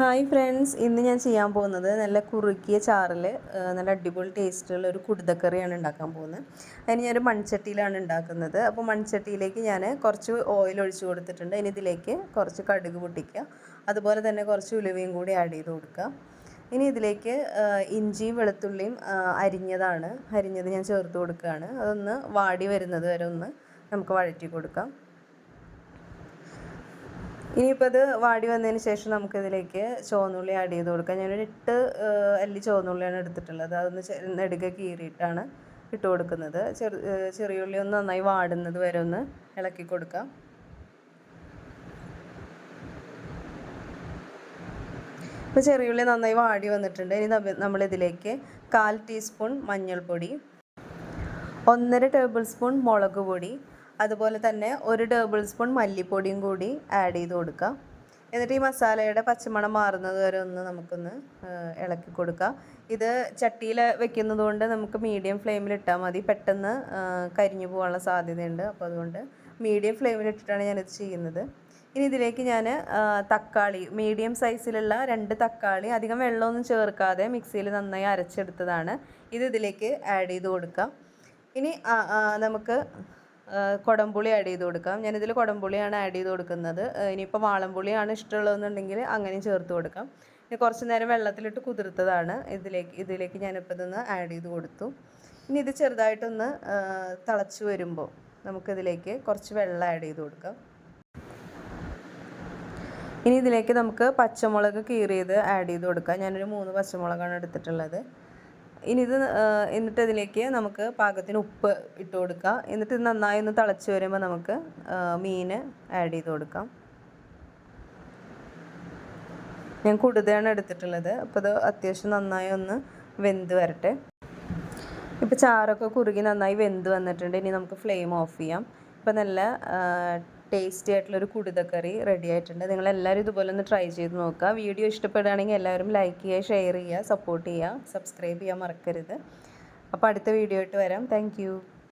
Hi friends, ഇന്ന് ഞാൻ ചെയ്യാൻ പോകുന്നത് നല്ല കുറുക്കിയ ചാറിൽ നല്ല അടിപൊളി ടേസ്റ്റുള്ള ഒരു കുടുതക്കറിയാണ് ഉണ്ടാക്കാൻ പോകുന്നത്. അതിന് ഞാനൊരു മൺചട്ടിയിലാണ് ഉണ്ടാക്കുന്നത്. അപ്പോൾ മൺചട്ടിയിലേക്ക് ഞാൻ കുറച്ച് ഓയിൽ ഒഴിച്ച് കൊടുത്തിട്ടുണ്ട്. ഇനി ഇതിലേക്ക് കുറച്ച് കടുക് പൊട്ടിക്കുക, അതുപോലെ തന്നെ കുറച്ച് ഉലുവയും കൂടി ആഡ് ചെയ്ത് കൊടുക്കുക. ഇനി ഇതിലേക്ക് ഇഞ്ചിയും വെളുത്തുള്ളിയും അരിഞ്ഞത് ഞാൻ ചേർത്ത് കൊടുക്കുകയാണ്. അതൊന്ന് വാടി വരുന്നത് വരെ ഒന്ന് നമുക്ക് വഴറ്റി കൊടുക്കാം. ഇനിയിപ്പോൾ ഇത് വാടി വന്നതിന് ശേഷം നമുക്കിതിലേക്ക് ചുവന്നുള്ളി ആഡ് ചെയ്ത് കൊടുക്കാം. ഞാനൊരു 8 അല്ലി ചുവന്നുള്ളിയാണ് എടുത്തിട്ടുള്ളത്. അതൊന്ന് നെടുകെ കീറിയിട്ടാണ് ഇട്ട് കൊടുക്കുന്നത്. ചെറിയുള്ളി ഒന്ന് നന്നായി വാടുന്നത് വരെ ഒന്ന് ഇളക്കി കൊടുക്കാം. ഇപ്പോൾ ചെറിയുള്ളി നന്നായി വാടി വന്നിട്ടുണ്ട്. ഇനി നമ്മളിതിലേക്ക് 1/4 ടീസ്പൂൺ മഞ്ഞൾപ്പൊടി, 1.5 ടേബിൾ സ്പൂൺ മുളക് പൊടി, അതുപോലെ തന്നെ 1 ടേബിൾ സ്പൂൺ മല്ലിപ്പൊടിയും കൂടി ആഡ് ചെയ്ത് കൊടുക്കുക. എന്നിട്ട് ഈ മസാലയുടെ പച്ചമണം മാറുന്നത് വരെ ഒന്ന് നമുക്കൊന്ന് ഇളക്കി കൊടുക്കുക. ഇത് ചട്ടിയിൽ വെക്കുന്നത് കൊണ്ട് നമുക്ക് മീഡിയം ഫ്ലെയിമിലിട്ടാൽ മതി. പെട്ടെന്ന് കരിഞ്ഞു പോകാനുള്ള സാധ്യതയുണ്ട്. അപ്പോൾ അതുകൊണ്ട് മീഡിയം ഫ്ലെയിമിലിട്ടിട്ടാണ് ഞാനിത് ചെയ്യുന്നത്. ഇനി ഇതിലേക്ക് ഞാൻ തക്കാളി, മീഡിയം സൈസിലുള്ള 2 തക്കാളി അധികം വെള്ളമൊന്നും ചേർക്കാതെ മിക്സിയിൽ നന്നായി അരച്ചെടുത്തതാണ്. ഇതിലേക്ക് ആഡ് ചെയ്ത് കൊടുക്കാം. ഇനി നമുക്ക് കുടംപുളി ആഡ് ചെയ്ത് കൊടുക്കാം. ഞാനിതിൽ കുടംപുളിയാണ് ആഡ് ചെയ്ത് കൊടുക്കുന്നത്. ഇനിയിപ്പോൾ വാളംപുളിയാണ് ഇഷ്ടമുള്ളതെന്നുണ്ടെങ്കിൽ അങ്ങനെയും ചേർത്ത് കൊടുക്കാം. ഇനി കുറച്ച് നേരം വെള്ളത്തിലിട്ട് കുതിർത്തതാണ്. ഇതിലേക്ക് ഞാനിപ്പോൾ ഇതൊന്ന് ആഡ് ചെയ്ത് കൊടുത്തു. ഇനി ഇത് ചെറുതായിട്ടൊന്ന് തിളച്ച് വരുമ്പോൾ നമുക്കിതിലേക്ക് കുറച്ച് വെള്ളം ആഡ് ചെയ്ത് കൊടുക്കാം. ഇനി ഇതിലേക്ക് നമുക്ക് പച്ചമുളക് കീറിയത് ആഡ് ചെയ്ത് കൊടുക്കാം. ഞാനൊരു 3 പച്ചമുളകാണ് എടുത്തിട്ടുള്ളത്. എന്നിട്ട് ഇതിലേക്ക് നമുക്ക് പാകത്തിന് ഉപ്പ് ഇട്ട് കൊടുക്കാം. എന്നിട്ട് ഇത് നന്നായി ഒന്ന് തിളച്ച് വരുമ്പോൾ നമുക്ക് മീൻ ആഡ് ചെയ്ത് കൊടുക്കാം. ഞാൻ കൂടുതലാണ് എടുത്തിട്ടുള്ളത്. അപ്പോൾ ഇത് അത്യാവശ്യം നന്നായി ഒന്ന് വെന്ത് വരട്ടെ. ഇപ്പോൾ ചാറൊക്കെ കുറുകി നന്നായി വെന്ത് വന്നിട്ടുണ്ട്. ഇനി നമുക്ക് ഫ്ലെയിം ഓഫ് ചെയ്യാം. ഇപ്പോൾ നല്ല ടേസ്റ്റി ആയിട്ടുള്ളൊരു കുടുതക്കറി റെഡി ആയിട്ടുണ്ട്. നിങ്ങളെല്ലാവരും ഇതുപോലെ ഒന്ന് ട്രൈ ചെയ്ത് നോക്കുക. വീഡിയോ ഇഷ്ടപ്പെടുകയാണെങ്കിൽ എല്ലാവരും ലൈക്ക് ചെയ്യുക, ഷെയർ ചെയ്യുക, സപ്പോർട്ട് ചെയ്യുക, സബ്സ്ക്രൈബ് ചെയ്യാൻ മറക്കരുത്. അപ്പോൾ അടുത്ത വീഡിയോ ആയിട്ട് വരാം. താങ്ക്